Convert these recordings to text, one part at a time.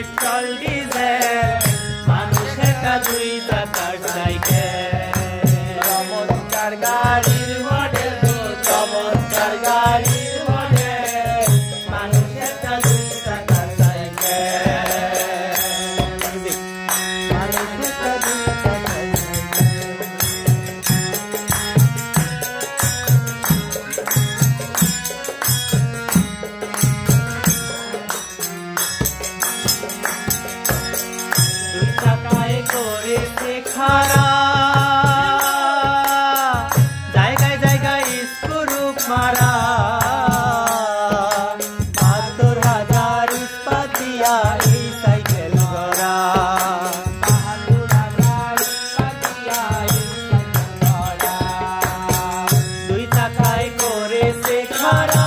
petrol diesel মানুষ একটা দুই চাকার সাইকেল চমৎকার গাড়ির মডেল চমৎকার গাড়ির মডেল মানুষ একটা দুই চাকার সাইকেল মানুষ একটা দুই চাকার করেছে খারা জায়গায় জায়গায় স্ক্রু মারা ৭২,০০০ ইস্পাত দিয়া এই সাইকেল গড়া ৭২,০০০ ইস্পাত দিয়া এই সাইকেল গড়া দুই চাকায় করেছে খারা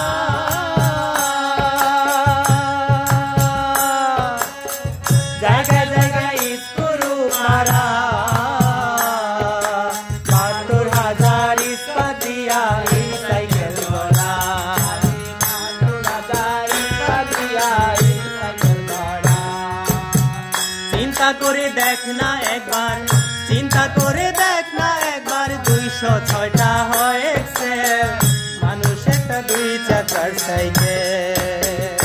জায়গায় জায়গায় স্ক্রু মারা ৭২,০০০ ইস্পাত দিয়া এই সাইকেল গড়া ৭২,০০০ ইস্পাত দিয়া এই সাইকেল গড়া চিন্তা করে দেখ না একবার চিন্তা করে দেখ না একবার ২০৬টা হয় এক্সেল মানুষ একটা দুই চাকার সাইকেল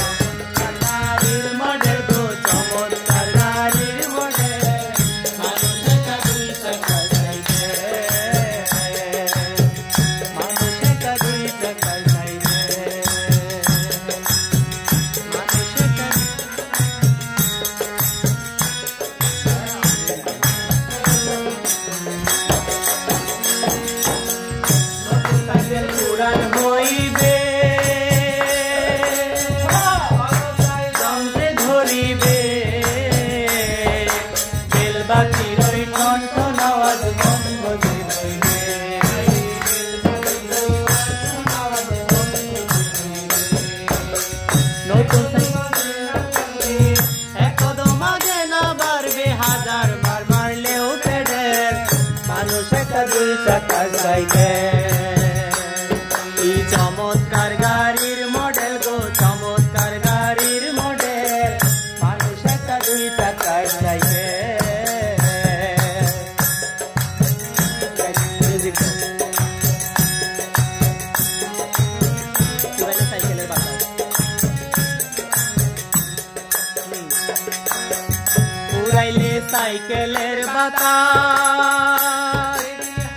গাড়ির মডেল গো চমৎকার গাড়ির মডেল মানুষ একটা দুই চাকার সাইকেল মানুষ একটা দুই চাকার সাইকেল মানুষ একটা সাইকেল উড়ান হইবে যন্ত্রে ধরিবে বেলবাতির ওই কণ্ঠন আওয়াজ মন বজে হইবে নতুন এক কদম আগে না বাড়বে ১০০০ বার মারলেও পেডেল মানুষ একটা দুই চাকার সাইকেল চমৎকার গাড়ির মডেল গো চমৎকার গাড়ির মডেল মানুষ একটা দুই চাকার সাইকেলের বাতাস উড়াইলে সাইকেলের বাতাস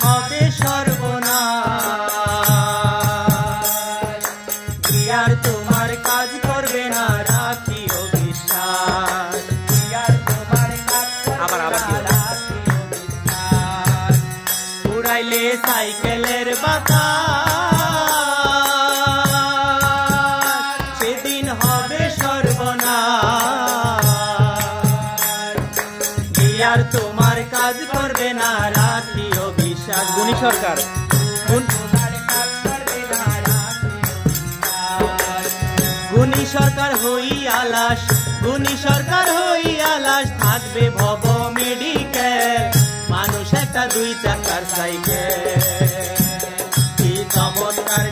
হবে সর্বনাশ আর তোমার কাজ করবে না রাখিও বিশ্বাস আর তোমার কাজ আবার উড়াইলে সাইকেলের বাতাস সেদিন হবে সর্বনাশ আর তোমার কাজ করবে না রাখিও বিশ্বাস গুণী সরকার গুণী সরকার হই আলাস গুণী সরকার হই আলাস থাকবে ভব মেডিকেল মানুষ একটা দুই চাকার সাইকেল কি চমৎকার